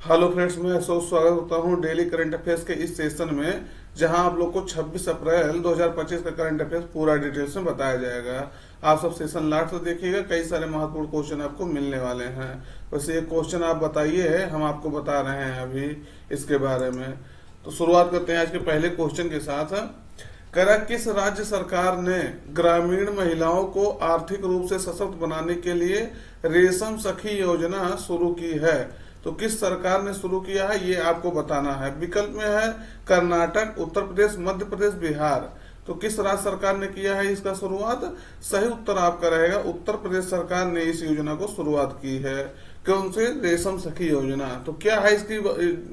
Hello friends, मैं स्वागत करता हूं डेली करंट अफेयर्स के इस सेशन में, जहां आप लोग को 26 अप्रैल 2025 का करंट अफेयर्स पूरा डिटेल्स में बताया जाएगा। आप सब सेशन लास्ट तक देखिएगा, कई सारे महत्वपूर्ण क्वेश्चन आपको मिलने वाले हैं। बस ये क्वेश्चन आप बताइए, हम आपको बता रहे हैं अभी इसके बारे में। तो शुरुआत करते हैं आज के पहले क्वेश्चन के साथ। करा किस राज्य सरकार ने ग्रामीण महिलाओं को आर्थिक रूप से सशक्त बनाने के लिए रेशम सखी योजना शुरू की है? तो किस सरकार ने शुरू किया है ये आपको बताना है। विकल्प में है कर्नाटक, उत्तर प्रदेश, मध्य प्रदेश, बिहार। तो किस राज्य सरकार ने किया है इसका शुरुआत? सही उत्तर आपका रहेगा उत्तर प्रदेश सरकार ने इस योजना को शुरुआत की है। कौन से? रेशम सखी योजना। तो क्या है इसकी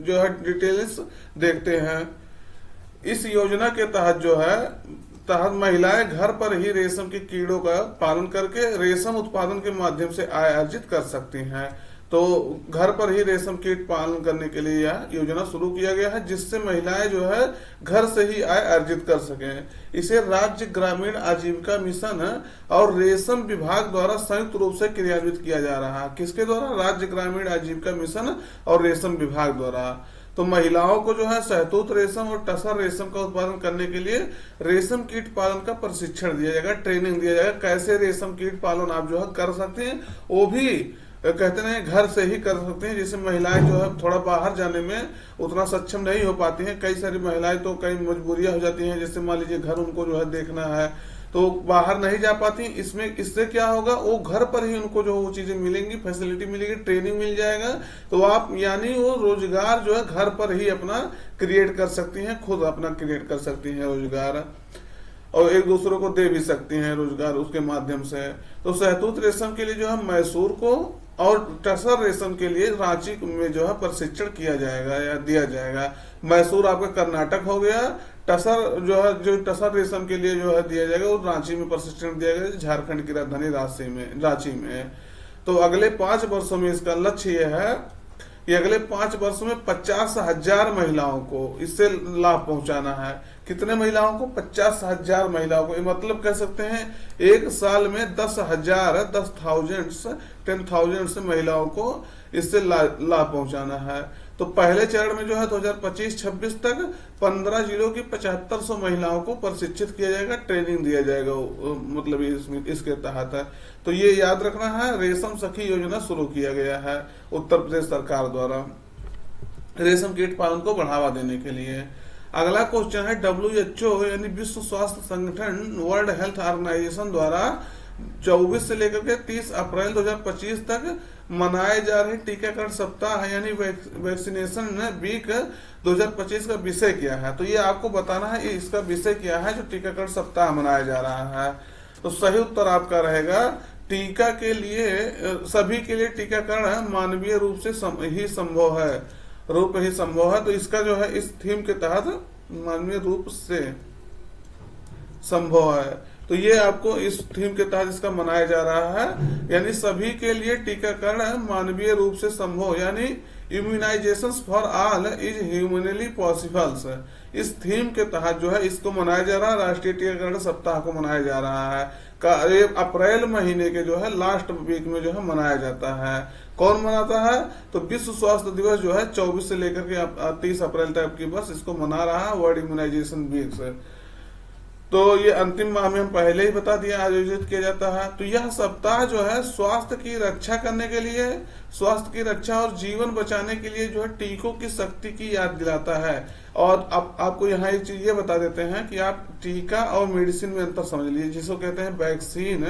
जो है डिटेल्स देखते हैं। इस योजना के तहत महिलाएं घर पर ही रेशम के कीड़ों का पालन करके रेशम उत्पादन के माध्यम से आय अर्जित कर सकती हैं। तो घर पर ही रेशम कीट पालन करने के लिए यह योजना शुरू किया गया है, जिससे महिलाएं जो है घर से ही आय अर्जित कर सकें। इसे राज्य ग्रामीण आजीविका मिशन और रेशम विभाग द्वारा संयुक्त रूप से क्रियान्वित किया जा रहा है। किसके द्वारा? राज्य ग्रामीण आजीविका मिशन और रेशम विभाग द्वारा। तो महिलाओं को जो है शहतूत रेशम और टसर रेशम का उत्पादन करने के लिए रेशम कीट पालन का प्रशिक्षण दिया जाएगा, ट्रेनिंग दिया जाएगा। कैसे रेशम कीट पालन आप जो है कर सकते हैं, वो भी कहते हैं घर से ही कर सकते हैं। जैसे महिलाएं जो है थोड़ा बाहर जाने में उतना सक्षम नहीं हो पाती हैं। कई सारी महिलाएं तो कई मजबूरियां हो जाती हैं, जैसे मान लीजिए घर उनको जो है देखना है तो बाहर नहीं जा पाती। इससे क्या होगा, वो घर पर ही उनको जो वो चीजें मिलेंगी, फैसिलिटी मिलेगी, ट्रेनिंग मिल जाएगा। तो आप यानी वो रोजगार जो है घर पर ही अपना क्रिएट कर सकती हैं, खुद अपना क्रिएट कर सकती हैं रोजगार, और एक दूसरे को दे भी सकती हैं रोजगार उसके माध्यम से। तो शहतूत रेशम के लिए जो है मैसूर को और टसर रेशम के लिए रांची में जो है प्रशिक्षण किया जाएगा या दिया जाएगा। मैसूर आपका कर्नाटक हो गया, टसर जो है जो टसर रेशम के लिए जो है दिया जाएगा वो रांची में प्रशिक्षण दिया जाएगा, झारखंड की राजधानी रांची में। तो अगले 5 वर्षों में इसका लक्ष्य यह है कि अगले 5 वर्षों में 50,000 महिलाओं को इससे लाभ पहुंचाना है। कितने महिलाओं को? 50,000 महिलाओं को। मतलब कह सकते हैं एक साल में 10,000 से महिलाओं को इससे लाभ पहुंचाना है। तो पहले चरण में जो है 2025-26 तक 15 जिलों की 7500 महिलाओं को प्रशिक्षित किया जाएगा, ट्रेनिंग दिया जाएगा, मतलब इसके तहत है। तो ये याद रखना है, रेशम सखी योजना शुरू किया गया है उत्तर प्रदेश सरकार द्वारा रेशम कीट पालन को बढ़ावा देने के लिए। अगला क्वेश्चन है WHO यानी विश्व स्वास्थ्य संगठन, वर्ल्ड हेल्थ ऑर्गेनाइजेशन द्वारा 24 से लेकर के 30 अप्रैल 2025 तक मनाए जा रहे टीकाकरण सप्ताह यानी वैक्सीनेशन वीक 2025 का विषय क्या है? तो ये आपको बताना है इसका विषय क्या है जो टीकाकरण सप्ताह मनाया जा रहा है। तो सही उत्तर आपका रहेगा टीका के लिए, सभी के लिए टीकाकरण मानवीय रूप से ही संभव है। तो इसका जो है इस थीम के तहत मानवीय रूप से संभव है। तो ये आपको इस थीम के तहत इसका मनाया जा रहा है, यानी सभी के लिए टीकाकरण मानवीय रूप से संभव, यानी immunization for all is humanly possibles. इस थीम के तहत जो है इसको मनाया जा रहा है, राष्ट्रीय टीकाकरण सप्ताह को मनाया जा रहा है। अप्रैल महीने के जो है लास्ट वीक में जो है मनाया जाता है। कौन मनाता है? तो विश्व स्वास्थ्य दिवस जो है 24 से लेकर के 30 अप्रैल तक की बस इसको मना रहा है वर्ल्ड इम्यूनाइजेशन वीक से। तो ये अंतिम माह में हम पहले ही बता दिया आयोजित किया जाता है। तो यह सप्ताह जो है स्वास्थ्य की रक्षा करने के लिए, स्वास्थ्य की रक्षा और जीवन बचाने के लिए जो है टीकों की शक्ति की याद दिलाता है। और अब आपको यहाँ एक चीज ये बता देते हैं कि आप टीका और मेडिसिन में अंतर समझ लीजिए, जिसको कहते हैं वैक्सीन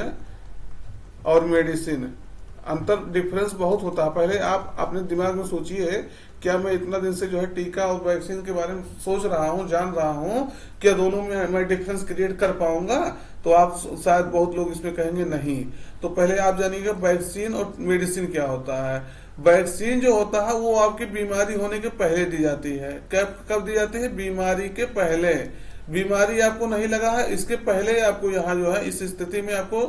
और मेडिसिन। अंतर डिफरेंस बहुत होता है। पहले आप अपने दिमाग में सोचिए, क्या मैं इतना दिन से जो है टीका और वैक्सीन के बारे में सोच रहा हूँ, जान रहा हूँ, क्या दोनों में मैं डिफरेंस क्रिएट कर पाऊंगा? तो आप शायद बहुत लोग इसमें कहेंगे नहीं। तो पहले आप जानिएगा वैक्सीन और मेडिसिन क्या होता है। वैक्सीन जो होता है वो आपकी बीमारी होने के पहले दी जाती है। कब दी जाती है? बीमारी के पहले। बीमारी आपको नहीं लगा है इसके पहले आपको यहाँ जो है इस स्थिति में आपको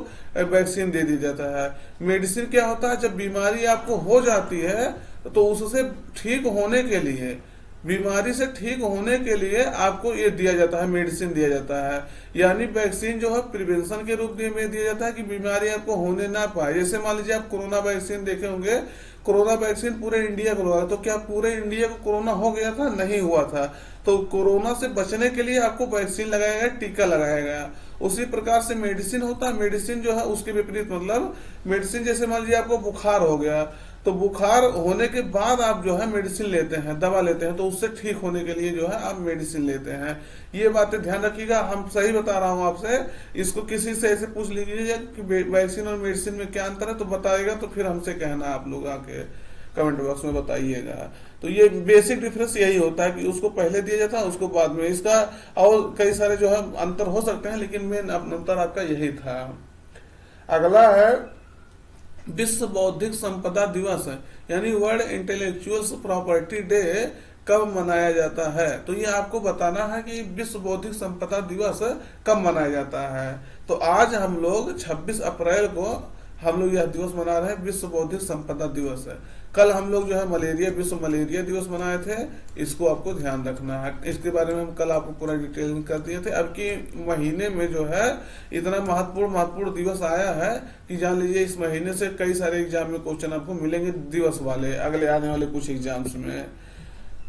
वैक्सीन दे दी जाता है। मेडिसिन क्या होता है? जब बीमारी आपको हो जाती है तो उससे ठीक होने के लिए, बीमारी से ठीक होने के लिए आपको ये दिया जाता है, मेडिसिन दिया जाता है। यानी वैक्सीन जो है प्रिवेंशन के रूप में दिया जाता है कि बीमारी आपको होने ना पाए। जैसे मान लीजिए आप कोरोना वैक्सीन देखे होंगे, कोरोना वैक्सीन पूरे इंडिया को लगा, तो क्या पूरे इंडिया को कोरोना हो गया था? नहीं हुआ था। तो कोरोना से बचने के लिए आपको वैक्सीन लगाया गया, टीका लगाया गया। उसी प्रकार से मेडिसिन होता है, मेडिसिन जो है उसके विपरीत, मतलब मेडिसिन जैसे मान लीजिए आपको बुखार हो गया, तो बुखार होने के बाद आप जो है मेडिसिन लेते हैं, दवा लेते हैं, तो उससे ठीक होने के लिए जो है आप मेडिसिन लेते हैं। ये बातें ध्यान रखिएगा, हम सही बता रहा हूं आपसे। इसको किसी से ऐसे पूछ लीजिए कि वैक्सीन और मेडिसिन में क्या अंतर है, तो बताएगा, तो फिर हमसे कहना आप लोग आके कमेंट बॉक्स में बताइएगा। तो ये बेसिक डिफरेंस यही होता है कि उसको पहले दिया जाता है, उसको बाद में। इसका और कई सारे जो है अंतर हो सकते हैं, लेकिन मेन अंतर आपका यही था। अगला है विश्व बौद्धिक संपदा दिवस, यानी वर्ल्ड इंटेलेक्चुअल्स प्रॉपर्टी डे कब मनाया जाता है। तो ये आपको बताना है कि विश्व बौद्धिक संपदा दिवस कब मनाया जाता है। तो आज हम लोग 26 अप्रैल को हम लोग यह दिवस मना रहे हैं, विश्व बौद्धिक संपदा दिवस है। कल हम लोग जो है विश्व मलेरिया दिवस मनाए थे, इसको आपको ध्यान रखना है। इसके बारे में हम कल आपको पूरा डिटेलिंग कर दिए थे। अब की महीने में जो है इतना महत्वपूर्ण दिवस आया है कि जान लीजिए इस महीने से कई सारे एग्जाम में क्वेश्चन आपको मिलेंगे दिवस वाले, अगले आने वाले कुछ एग्जाम्स में।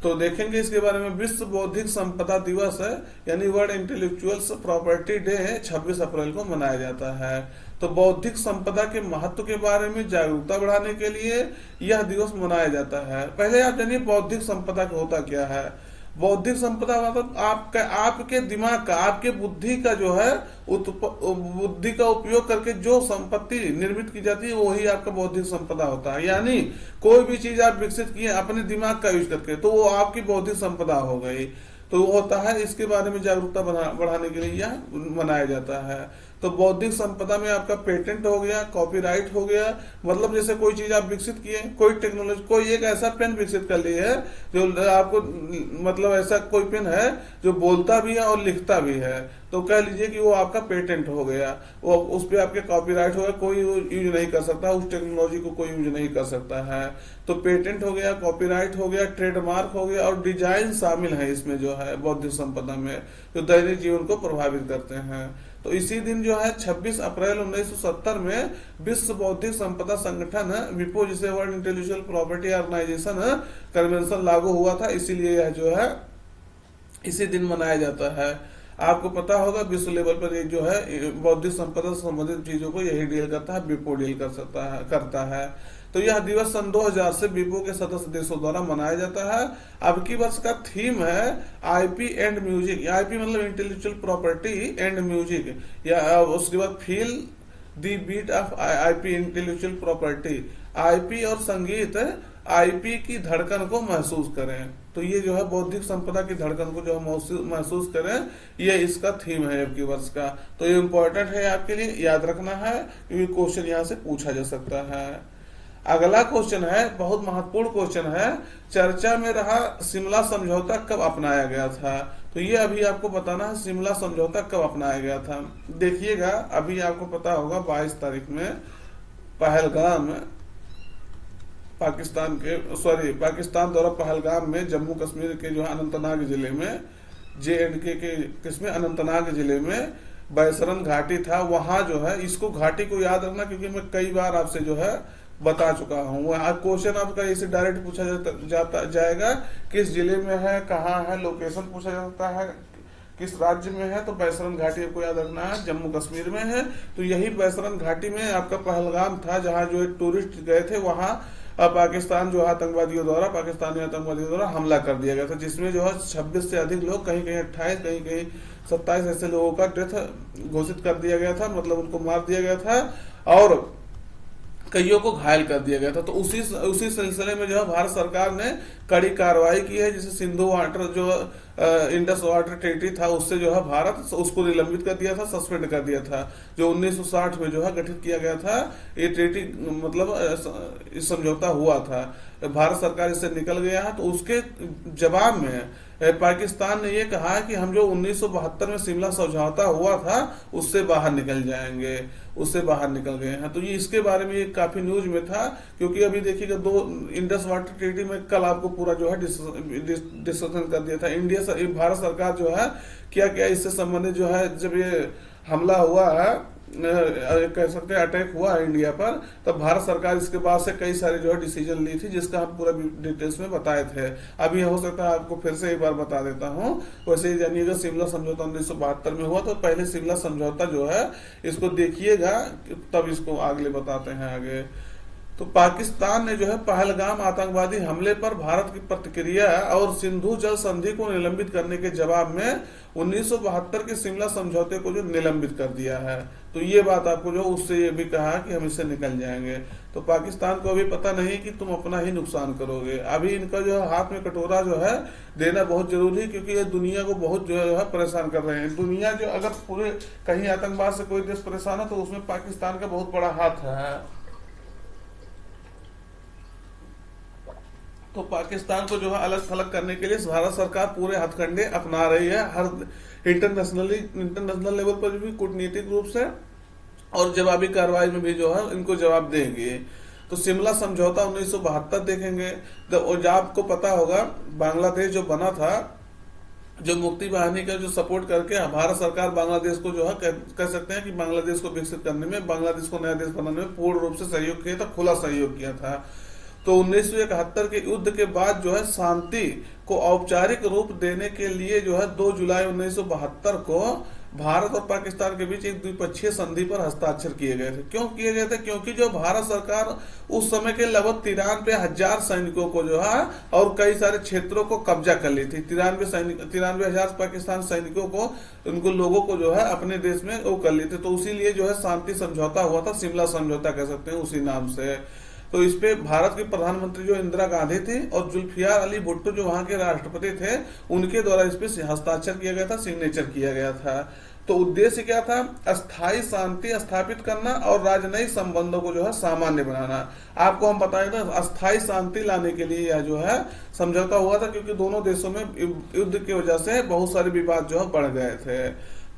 तो देखेंगे इसके बारे में। विश्व बौद्धिक संपदा दिवस है, यानी वर्ल्ड इंटेलेक्चुअल्स प्रॉपर्टी डे 26 अप्रैल को मनाया जाता है। तो बौद्धिक संपदा के महत्व के बारे में जागरूकता बढ़ाने के लिए यह दिवस मनाया जाता है। पहले आप जानिए बौद्धिक संपदा का होता क्या है। बौद्धिक संपदा मतलब आपके दिमाग का, आपके बुद्धि का जो है बुद्धि का उपयोग करके जो संपत्ति निर्मित की जाती है वही आपका बौद्धिक संपदा होता है। यानी कोई भी चीज आप विकसित किए अपने दिमाग का यूज करके, तो वो आपकी बौद्धिक संपदा हो गई। तो वो होता है, इसके बारे में जागरूकता बढ़ाने के लिए यह मनाया जाता है। तो बौद्धिक संपदा में आपका पेटेंट हो गया, कॉपीराइट हो गया, मतलब जैसे कोई चीज आप विकसित किए, कोई टेक्नोलॉजी, कोई एक ऐसा पेन विकसित कर लिया है जो आपको, मतलब ऐसा कोई पेन है जो बोलता भी है और लिखता भी है, तो कह लीजिए कि वो आपका पेटेंट हो गया। वो उस पर आपके कॉपीराइट हो गया, कोई यूज नहीं कर सकता, उस टेक्नोलॉजी को कोई यूज नहीं कर सकता है। तो पेटेंट हो गया, कॉपीराइट हो गया, ट्रेडमार्क हो गया, और डिजाइन शामिल है इसमें जो है बौद्धिक संपदा में, जो दैनिक जीवन को प्रभावित करते हैं। तो इसी दिन जो है 26 अप्रैल 1970 में विश्व बौद्धिक संपदा संगठन विपो, जिसे world intellectual property organization convention लागू हुआ था, इसीलिए यह जो है इसी दिन मनाया जाता है। आपको पता होगा विश्व लेवल पर एक जो है बौद्धिक संपदा से संबंधित चीजों को यही डील करता है, विपो डील करता है। तो यह दिवस सन 2000 से विपो के सदस्य देशों द्वारा मनाया जाता है। अब की वर्ष का थीम है आईपी एंड म्यूजिक। आईपी मतलब इंटेलेक्चुअल प्रॉपर्टी एंड म्यूजिक, या उसके बाद feel the beat of IP intellectual property. IP और संगीत, आईपी की धड़कन को महसूस करें। तो ये जो है बौद्धिक संपदा की धड़कन को जो महसूस करें, ये इसका थीम है अब की वर्ष का। तो ये इम्पोर्टेंट है आपके लिए, याद रखना है, क्योंकि क्वेश्चन यहाँ से पूछा जा सकता है। अगला क्वेश्चन है, बहुत महत्वपूर्ण क्वेश्चन है, चर्चा में रहा शिमला समझौता कब अपनाया गया था। तो ये अभी आपको बताना है, शिमला समझौता कब अपनाया गया था। देखिएगा, अभी आपको पता होगा 22 तारीख में पहलगाम, पाकिस्तान द्वारा पहलगाम में, जम्मू कश्मीर के जो है अनंतनाग जिले में, JNK के किसमें, अनंतनाग जिले में बैसरन घाटी था। वहां जो है, इसको घाटी को याद रखना, क्योंकि मैं कई बार आपसे जो है बता चुका हूँ। क्वेश्चन आपका इसे डायरेक्ट पूछा जाएगा, किस जिले में है, कहाँ है, लोकेशन पूछा जाता है, किस राज्य में है। तो बैसरन घाटी आपको याद रखना है, जम्मू कश्मीर में है। तो यही बैसरन घाटी में आपका पहलगाम था, जहाँ जो टूरिस्ट गए थे, वहां पाकिस्तानी आतंकवादियों द्वारा हमला कर दिया गया था, जिसमें जो है 26 से अधिक लोग, कहीं कहीं 28, कहीं कहीं 27 ऐसे लोगों का डेथ घोषित कर दिया गया था, मतलब उनको मार दिया गया था, और कईयों को घायल कर दिया गया था। तो उसी सिलसिले में जो है भारत सरकार ने कड़ी कार्रवाई की है, जिसे सिंधु वाटर जो इंडस वाटर ट्रीटी था, उससे जो है भारत उसको निलंबित कर दिया था, सस्पेंड कर दिया था, जो 1960 में जो है गठित किया गया था। ये ट्रीटी मतलब समझौता हुआ था, भारत सरकार इससे निकल गया है। तो उसके जवाब में पाकिस्तान ने ये कहा है कि हम जो 1972 में शिमला समझौता हुआ था उससे बाहर निकल जाएंगे, उससे बाहर निकल गए हैं। तो ये इसके बारे में काफी न्यूज में था, क्योंकि अभी देखिएगा इंडस वाटर ट्रीटी में कल आपको पूरा जो है डिस्कशन कर दिया था। भारत सरकार जो है क्या क्या इससे संबंधित जो है, जब ये हमला हुआ है कह सकते हैं अटैक हुआ है इंडिया पर, तब भारत सरकार इसके बाद से कई सारे जो है डिसीजन ली थी, जिसका हम पूरा डिटेल्स में बताए थे। अभी हो सकता है आपको फिर से एक बार बता देता हूँ। वैसे ही जानिएगा, शिमला समझौता 1972 में हुआ, तो पहले शिमला समझौता जो है इसको देखिएगा, तब इसको अगले बताते हैं आगे। तो पाकिस्तान ने जो है पहलगाम आतंकवादी हमले पर भारत की प्रतिक्रिया और सिंधु जल संधि को निलंबित करने के जवाब में 1972 के शिमला समझौते को जो निलंबित कर दिया है। तो ये बात आपको जो उससे ये भी कहा कि हम इससे निकल जाएंगे। तो पाकिस्तान को अभी पता नहीं कि तुम अपना ही नुकसान करोगे। अभी इनका जो है हाथ में कटोरा जो है देना बहुत जरूरी है, क्योंकि ये दुनिया को बहुत जो है परेशान कर रहे हैं। दुनिया जो अगर पूरे कहीं आतंकवाद से कोई देश परेशान है तो उसमें पाकिस्तान का बहुत बड़ा हाथ है। तो पाकिस्तान को जो है अलग थलग करने के लिए भारत सरकार पूरे हथकंडे अपना रही है, हर इंटरनेशनल लेवल पर भी कूटनीतिक रूप से, और जवाबी कार्रवाई में भी जो है इनको जवाब देंगे। तो शिमला समझौता 1972 देखेंगे तो आपको पता होगा, बांग्लादेश जो बना था, जो मुक्ति वाहिनी का जो सपोर्ट करके भारत सरकार बांग्लादेश को जो है कह सकते हैं कि बांग्लादेश को विकसित करने में, बांग्लादेश को नया देश बनाने में पूर्ण रूप से सहयोग किया था, खुला सहयोग किया था। तो 1971 के युद्ध के बाद जो है शांति को औपचारिक रूप देने के लिए जो है 2 जुलाई 1972 को भारत और पाकिस्तान के बीच एक द्विपक्षीय संधि पर हस्ताक्षर किए गए थे। क्यों किए गए थे? क्योंकि जो भारत सरकार उस समय के लगभग 93,000 सैनिकों को जो है और कई सारे क्षेत्रों को कब्जा कर ली थी। 93,000 पाकिस्तान सैनिकों को, उनको लोगों को जो है अपने देश में वो कर ली थी। तो उसीलिए जो है शांति समझौता हुआ था, शिमला समझौता कह सकते हैं उसी नाम से। तो इस पे भारत के प्रधानमंत्री जो इंदिरा गांधी थी और जुल्फिकार अली भुट्टो जो वहां के राष्ट्रपति थे, उनके द्वारा इस पे हस्ताक्षर किया गया था, सिग्नेचर किया गया था। तो उद्देश्य क्या था? अस्थायी शांति स्थापित करना और राजनयिक संबंधों को जो है सामान्य बनाना। आपको हम बताएं तो अस्थायी शांति लाने के लिए यह जो है समझौता हुआ था, क्योंकि दोनों देशों में युद्ध की वजह से बहुत सारे विवाद जो है बढ़ गए थे।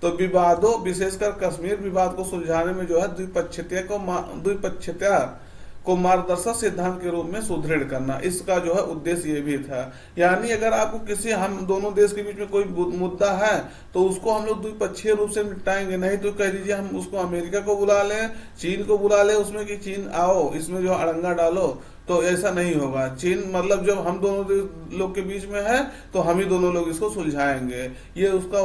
तो विवादों, विशेषकर कश्मीर विवाद को सुलझाने में जो है द्विपक्षीयता को मार्गदर्शक सिद्धांत के रूप में सुदृढ़ करना, इसका जो है उद्देश्य ये भी था। यानी अगर आपको किसी, हम दोनों देश के बीच में कोई मुद्दा है तो उसको हम लोग द्विपक्षीय रूप से निपटाएंगे। नहीं तो कह दीजिए हम उसको अमेरिका को बुला लें, चीन को बुला लें उसमें कि चीन आओ इसमें जो अड़ंगा डालो, तो ऐसा नहीं होगा। चीन मतलब जब हम दोनों लोग के बीच में है तो हम ही दोनों लोग इसको सुलझाएंगे, ये उसका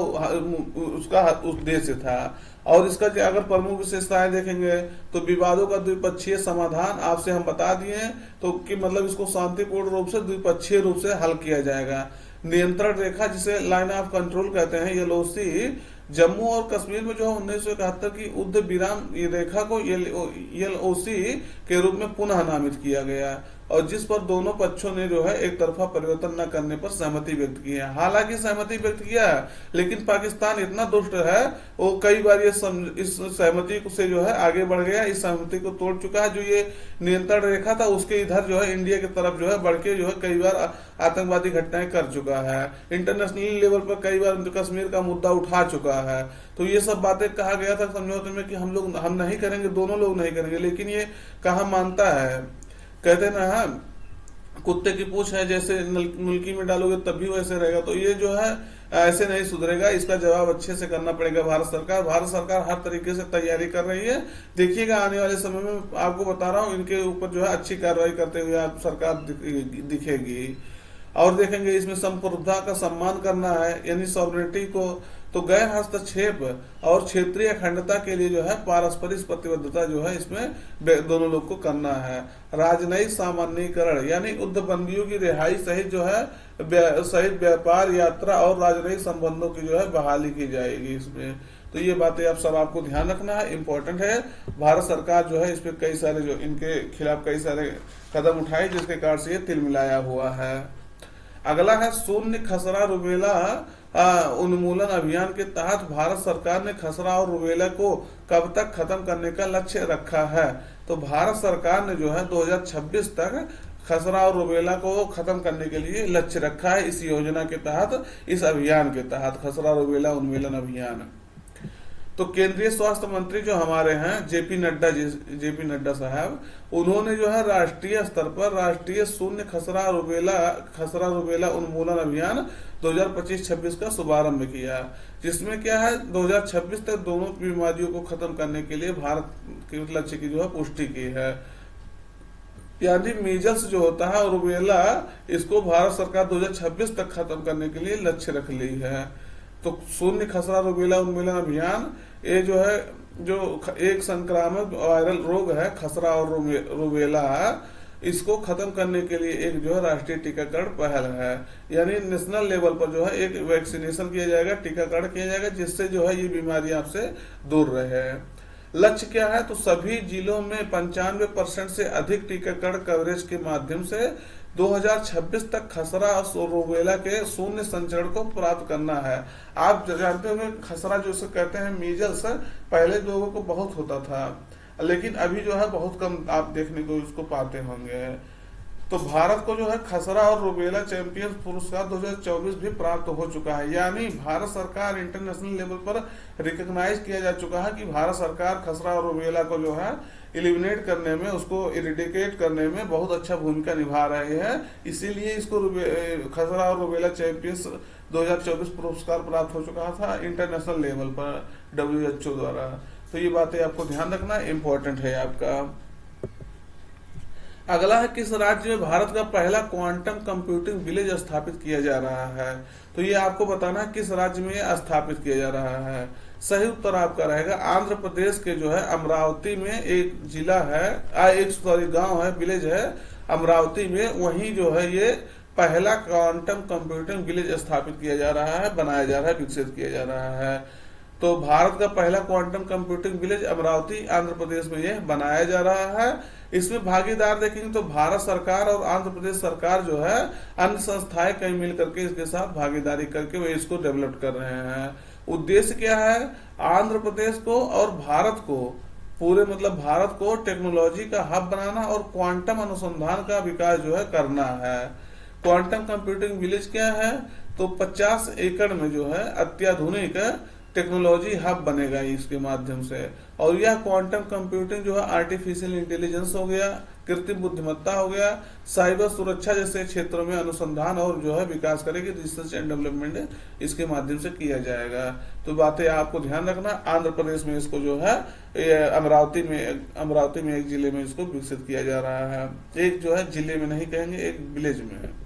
उद्देश्य था। और इसका अगर प्रमुख विशेषताएं देखेंगे तो विवादों का द्विपक्षीय समाधान आपसे हम बता दिए, तो कि मतलब इसको शांतिपूर्ण रूप से द्विपक्षीय रूप से हल किया जाएगा। नियंत्रण रेखा, जिसे लाइन ऑफ कंट्रोल कहते हैं, एलओसी, जम्मू और कश्मीर में जो 1971 की युद्ध विराम रेखा को एलओसी के रूप में पुनः नामित किया गया, और जिस पर दोनों पक्षों ने जो है एक तरफा परिवर्तन न करने पर सहमति व्यक्त की है। हालांकि सहमति व्यक्त किया है, लेकिन पाकिस्तान इतना दुष्ट है, वो कई बार इस सहमति से जो है आगे बढ़ गया, इस सहमति को तोड़ चुका है। जो ये नियंत्रण रेखा था उसके इधर जो है इंडिया की तरफ जो है बढ़ के जो है कई बार आतंकवादी घटनाएं कर चुका है। इंटरनेशनल लेवल पर कई बार कश्मीर का मुद्दा उठा चुका है। तो ये सब बातें कहा गया था समझौते में कि हम नहीं करेंगे, दोनों लोग नहीं करेंगे, लेकिन ये कहाँ मानता है। कहते ना, कुत्ते की पूंछ है जैसे नलकी में डालोगे तब भी वैसे रहेगा। तो ये जो है ऐसे नहीं सुधरेगा, इसका जवाब अच्छे से करना पड़ेगा। भारत सरकार हर तरीके से तैयारी कर रही है। देखिएगा आने वाले समय में, आपको बता रहा हूँ, इनके ऊपर जो है अच्छी कार्रवाई करते हुए आप सरकार दिखेगी। और देखेंगे इसमें संप्रभुता का सम्मान करना है, यानी सॉवरेनिटी को। तो गैर हस्तक्षेप और क्षेत्रीय अखंडता के लिए जो है पारस्परिक प्रतिबद्धता जो है इसमें दोनों लोग को करना है। राजनयिक सामान्यीकरण, यानी युद्धबंदियों की रिहाई सहित जो है सहित व्यापार, यात्रा और राजनयिक संबंधों की जो है बहाली की जाएगी इसमें। तो ये बातें आप सब आपको ध्यान रखना है, इम्पोर्टेंट है। भारत सरकार जो है इस पे कई सारे जो इनके खिलाफ कई सारे कदम उठाए, जिसके कारण से ये तिलमिलाया हुआ है। अगला है शून्य खसरा रुबेला उन्मूलन अभियान के तहत भारत सरकार ने खसरा और रुबेला को कब तक खत्म करने का लक्ष्य रखा है? तो भारत सरकार ने जो है 2026 तक खसरा और रुबेला को खत्म करने के लिए लक्ष्य रखा है, इस योजना के तहत, इस अभियान के तहत, खसरा रुबेला उन्मूलन अभियान। तो केंद्रीय स्वास्थ्य मंत्री जो हमारे हैं जेपी नड्डा साहब, उन्होंने जो है राष्ट्रीय स्तर पर राष्ट्रीय शून्य खसरा रुबेला उन्मूलन अभियान 2025-26 का शुभारंभ किया, जिसमें क्या है 2026 तक दोनों बीमारियों को खत्म करने के लिए भारत के लक्ष्य की जो है पुष्टि की है। यानी मीजल्स जो होता है और रुबेला, इसको भारत सरकार 2026 तक खत्म करने के लिए लक्ष्य रख ली है। तो शून्य खसरा रुबेला उन्मूलन अभियान, ये जो है जो एक संक्रामक वायरल रोग है खसरा और रुबेला, इसको खत्म करने के लिए एक जो है राष्ट्रीय टीकाकरण पहल है। यानी नेशनल लेवल पर जो है एक वैक्सीनेशन किया जाएगा, टीकाकरण किया जाएगा, जिससे जो है ये बीमारी आपसे दूर रहे। लक्ष्य क्या है, तो सभी जिलों में 95% से अधिक टीकाकरण कवरेज के माध्यम से 2026 तक खसरा और रुबेला के शून्य संचरण को प्राप्त करना है। आप जानते होंगे खसरा जो उसे कहते हैं मीजल्स, पहले लोगों को बहुत होता था, लेकिन अभी जो है बहुत कम आप देखने को उसको पाते होंगे। तो भारत को जो है खसरा और रुबेला चैंपियंस पुरस्कार 2024 भी प्राप्त हो चुका है। यानी भारत सरकार इंटरनेशनल लेवल पर रिकॉग्नाइज किया जा चुका है कि भारत सरकार खसरा और रुबेला को जो है एलिमिनेट करने में, उसको इरिडिकेट करने में बहुत अच्छा भूमिका निभा रहे हैं। इसीलिए इसको खसरा और रुबेला चैंपियंस 2024 पुरस्कार प्राप्त हो चुका था इंटरनेशनल लेवल पर WHO द्वारा। तो ये बातें आपको ध्यान रखना इम्पोर्टेंट है आपका। अगला है, किस राज्य में भारत का पहला क्वांटम कंप्यूटिंग विलेज स्थापित किया जा रहा है। तो ये आपको बताना है किस राज्य में ये स्थापित किया जा रहा है। सही उत्तर आपका रहेगा आंध्र प्रदेश के जो है अमरावती में एक जिला है, गांव है, विलेज है अमरावती में, वहीं जो है ये पहला क्वांटम कंप्यूटिंग विलेज स्थापित किया जा रहा है, बनाया जा रहा है, विकसित किया जा रहा है। तो भारत का पहला quantum computing village Amaravati Andhra Pradesh में यह बनाया जा रहा है। इसमें भागीदार देखेंगे तो भारत सरकार और आंध्र प्रदेश सरकार जो है, अन्य संस्थाएं कई मिल करके इसके साथ भागीदारी करके वे इसको डेवलप कर रहे हैं। उद्देश्य क्या है, आंध्र प्रदेश को और भारत को, पूरे मतलब भारत को टेक्नोलॉजी का हब बनाना और क्वांटम अनुसंधान का विकास जो है करना है। क्वांटम कंप्यूटिंग विलेज क्या है, तो 50 एकड़ में जो है अत्याधुनिक टेक्नोलॉजी हब बनेगा इसके माध्यम से। और यह क्वांटम कंप्यूटिंग जो है आर्टिफिशियल इंटेलिजेंस हो गया, कृत्रिम बुद्धिमत्ता हो गया, साइबर सुरक्षा जैसे क्षेत्रों में अनुसंधान और जो है विकास करेगी, रिसर्च एंड डेवलपमेंट इसके माध्यम से किया जाएगा। तो बातें आपको ध्यान रखना। आंध्र प्रदेश में इसको जो है अमरावती में एक जिले में इसको विकसित किया जा रहा है। एक जो है जिले में नहीं कहेंगे, एक विलेज में है।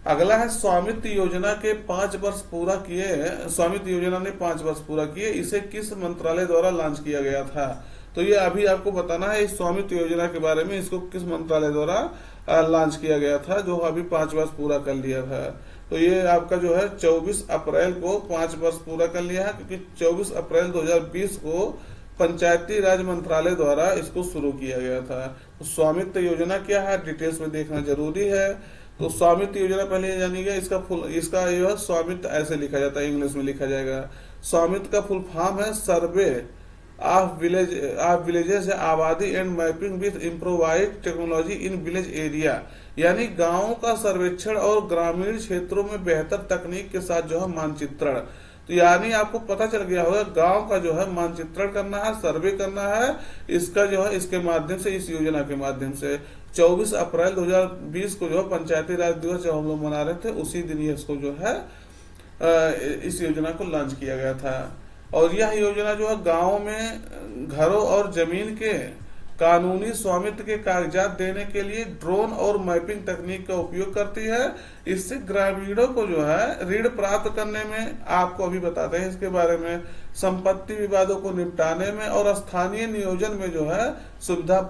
अगला है, स्वामित्व योजना के 5 वर्ष पूरा किए, स्वामित्व योजना ने 5 वर्ष पूरा किए, इसे किस मंत्रालय द्वारा लॉन्च किया गया था। तो ये अभी आपको बताना है इस स्वामित्व योजना के बारे में, इसको किस मंत्रालय द्वारा लॉन्च किया गया था, जो अभी 5 वर्ष पूरा कर लिया था। तो ये आपका जो है 24 अप्रैल को 5 वर्ष पूरा कर लिया है, क्योंकि 24 अप्रैल 2020 को पंचायती राज मंत्रालय द्वारा इसको शुरू किया गया था। तो स्वामित्व योजना क्या है, डिटेल्स में देखना जरूरी है। तो स्वामित्व योजना पहले जानिएगा, इसका जो है स्वामित्व ऐसे लिखा जाता है, इंग्लिश में लिखा जाएगा। स्वामित्व का फुल फॉर्म है सर्वे ऑफ विलेजेस, आबादी and mapping with improvised technology in village area. यानी गांवों का सर्वेक्षण और ग्रामीण क्षेत्रों में बेहतर तकनीक के साथ जो है मानचित्रण। तो यानी आपको पता चल गया होगा गांव का जो है मानचित्रण करना है, सर्वे करना है, इसका जो है इसके माध्यम से, इस योजना के माध्यम से। 24 अप्रैल 2020 को जो है पंचायती राज दिवस जब हम लोग मना रहे थे, उसी दिन ये इसको जो है इस योजना को लॉन्च किया गया था। और यह योजना जो है गाँव में घरों और जमीन के कानूनी स्वामित्व के कागजात देने के लिए ड्रोन और मैपिंग तकनीक का उपयोग करती है। इससे ग्रामीणों को जो है ऋण प्राप्त करने में, आपको अभी बताते हैं इसके बारे में, संपत्ति विवादों को निपटाने में और स्थानीय नियोजन में जो है सुविधा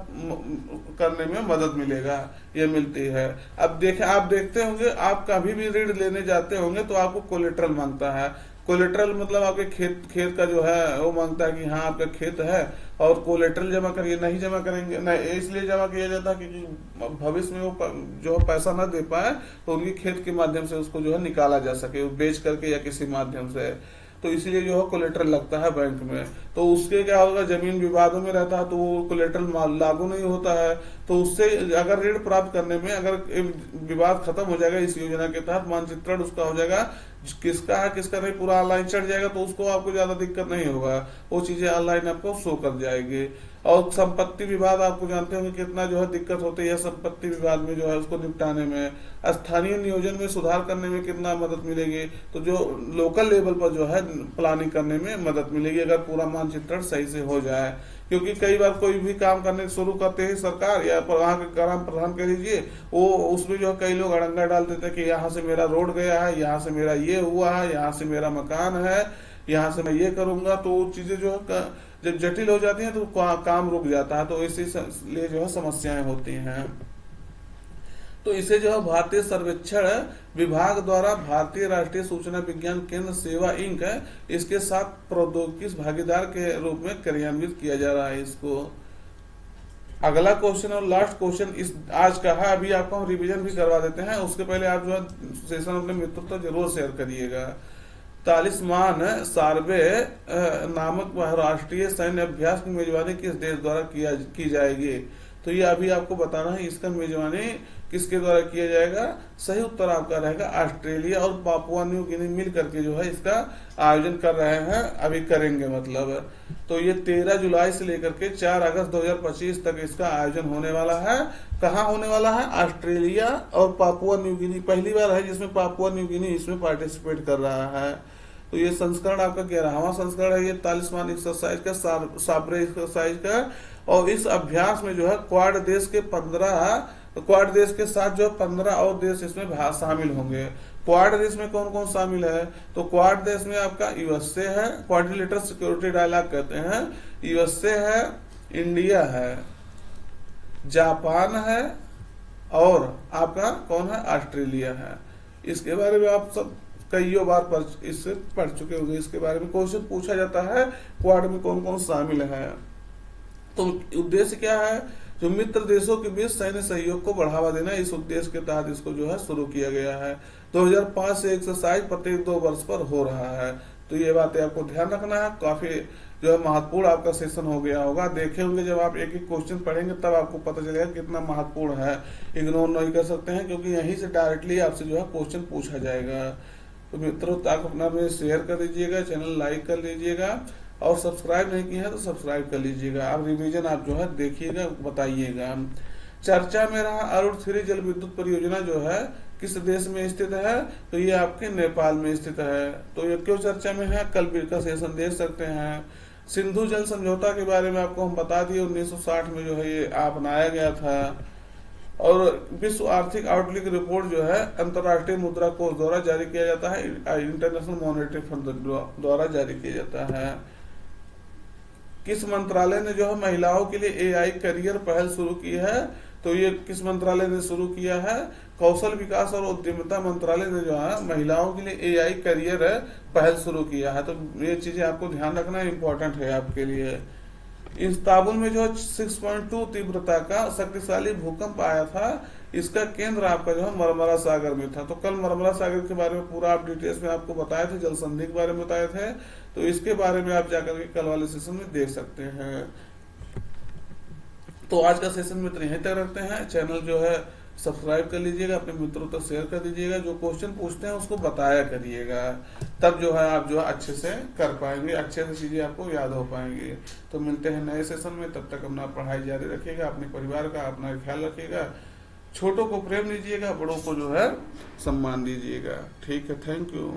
करने में मदद मिलेगा, ये मिलती है। अब आप देखते होंगे, आप कभी भी ऋण लेने जाते होंगे तो आपको कोलेट्रल मांगता है। कोलेट्रल मतलब आपके खेत का जो है वो मांगता है कि हाँ आपका खेत है और कोलेट्रल जमा करिए। नहीं जमा करेंगे, नहीं इसलिए जमा किया जाता है क्योंकि भविष्य में वो जो पैसा ना दे पाए तो उनकी खेत के माध्यम से उसको जो है निकाला जा सके, बेच करके या किसी माध्यम से। तो इसलिए जो है कोलेट्रल लगता है बैंक में। तो उसके क्या होगा, जमीन विवादों में रहता है तो वो कोलेट्रल लागू नहीं होता है। तो उससे अगर ऋण प्राप्त करने में अगर विवाद खत्म हो जाएगा इस योजना के तहत, मानचित्रण उसका हो जाएगा, किसका है किसका नहीं पूरा ऑनलाइन चढ़ जाएगा, तो उसको आपको ज्यादा दिक्कत नहीं होगा, वो चीजें ऑनलाइन आपको शो कर जाएगी। और संपत्ति विवाद आपको जानते होंगे कितना जो है दिक्कत होती है संपत्ति विवाद में जो है उसको निपटाने में, स्थानीय नियोजन में सुधार करने में कितना मदद मिलेगी, तो जो लोकल लेवल पर जो है प्लानिंग करने में मदद मिलेगी अगर पूरा मानचित्रण सही से हो जाए। क्योंकि कई बार कोई भी काम करने शुरू करते ही सरकार या वहाँ के ग्राम प्रधान कह लीजिए, वो उसमें जो है कई लोग अड़ंगा डाल देते हैं कि यहाँ से मेरा रोड गया है, यहाँ से मेरा ये हुआ है, यहाँ से मेरा मकान है, यहाँ से मैं ये करूंगा, तो वो चीजें जो है जब जटिल हो जाती हैं तो काम रुक जाता है, तो इसीलिए जो है समस्याएं होती हैं। तो इसे जो है भारतीय सर्वेक्षण विभाग द्वारा भारतीय राष्ट्रीय सूचना विज्ञान केंद्र सेवा इंक इसके साथ प्रौद्योगिकी भागीदार के रूप में कार्यान्वित किया जा रहा है इसको। अगला क्वेश्चन और लास्ट क्वेश्चन इस आज का है, अभी आपको हम रिवीजन भी करवा देते हैं, उसके पहले आप जो है सेशन अपने मित्रों तक जरूर शेयर करिएगा। तालिस्मान सार्वे नामक राष्ट्रीय सैन्य अभ्यास की मेजबानी किस देश द्वारा की जाएगी, तो ये अभी आपको बताना है इसका मेजबानी किसके द्वारा किया जाएगा। सही उत्तर आपका रहेगा ऑस्ट्रेलिया और पापुआ न्यू गिनी मिल करके जो है इसका आयोजन कर रहे हैं, अभी करेंगे मतलब। तो ये 13 जुलाई से लेकर के 4 अगस्त 2025 तक इसका आयोजन होने वाला है। कहाँ होने वाला है? ऑस्ट्रेलिया और पापुआ न्यू गिनी, पहली बार है जिसमें पापुआ न्यू गिनी इसमें पार्टिसिपेट कर रहा है। तो ये संस्करण आपका 11वां संस्करण है, ये तालिस्मान एक्सरसाइज का, साब्रे एक्सरसाइज का। और इस अभ्यास में जो है क्वाड देश के साथ जो 15 और देश इसमें शामिल होंगे। क्वाड देश में कौन कौन शामिल है? तो क्वाड देश में आपका यूएसए है, क्वाड्रिलेटरल सिक्योरिटी डायलॉग कहते हैं, यूएसए है, इंडिया है, जापान है और आपका कौन है? ऑस्ट्रेलिया है। इसके बारे में आप सब कई बार इससे पढ़ चुके होंगे, इसके बारे में क्वेश्चन पूछा जाता है क्वाड में कौन कौन शामिल है। तो उद्देश्य क्या है? जो मित्र देशों के बीच सैन्य सहयोग को बढ़ावा देना, इस उद्देश्य के तहत इसको जो है शुरू किया गया है। 2005 से एक्सरसाइज प्रत्येक 2 वर्ष पर हो रहा है। तो ये बातें आपको ध्यान रखना है। काफी जो है महत्वपूर्ण आपका सेशन हो गया होगा, देखे होंगे जब आप एक एक क्वेश्चन पढ़ेंगे तब आपको पता चलेगा कितना महत्वपूर्ण है। इग्नोर नहीं कर सकते हैं क्योंकि यहीं से डायरेक्टली आपसे जो है क्वेश्चन पूछा जाएगा। तो मित्रों आप अपना में शेयर कर दीजिएगा, चैनल लाइक कर लीजिएगा और सब्सक्राइब नहीं किया है तो सब्सक्राइब कर लीजिएगा। आप रिवीजन आप जो है देखिएगा, बताइएगा। चर्चा में रहा अरुण 3 जल विद्युत परियोजना जो है किस देश में स्थित है? तो ये आपके नेपाल में स्थित है। तो ये क्यों चर्चा में है? कल का सेशन देख सकते हैं। सिंधु जल समझौता के बारे में आपको हम बता दिए, 1960 में जो है ये अपनाया गया था। और विश्व आर्थिक आउटलुक रिपोर्ट जो है अंतर्राष्ट्रीय मुद्रा कोष द्वारा जारी किया जाता है, इंटरनेशनल मॉनेटरी फंड द्वारा जारी किया जाता है। किस मंत्रालय ने जो है महिलाओं के लिए एआई करियर पहल शुरू की है? तो ये किस मंत्रालय ने शुरू किया है? कौशल विकास और उद्यमिता मंत्रालय ने जो है महिलाओं के लिए एआई करियर पहल शुरू किया है। तो ये चीजें आपको ध्यान रखना इम्पोर्टेंट है आपके लिए। इस्तांबुल में जो 6.2 तीव्रता का शक्तिशाली भूकंप आया था, इसका केंद्र आपका जो है मरमरा सागर में था। तो कल मरमरा सागर के बारे में पूरा आप डिटेल्स में आपको बताए थे, जल संधि के बारे में बताए थे, तो इसके बारे में आप जाकर के कल वाले सेशन में देख सकते हैं। तो आज का सेशन मित्र यहीं तक रखते हैं। चैनल जो है सब्सक्राइब कर लीजिएगा, अपने मित्रों तक शेयर कर दीजिएगा, जो क्वेश्चन पूछते हैं उसको बताया करिएगा, तब जो है आप जो है अच्छे से कर पाएंगे, अच्छे से चीजें आपको याद हो पाएंगी। तो मिलते हैं नए सेशन में, तब तक अपना पढ़ाई जारी रखिएगा, अपने परिवार का अपना ख्याल रखिएगा, छोटों को प्रेम दीजिएगा, बड़ों को जो है सम्मान दीजिएगा। ठीक है, थैंक यू।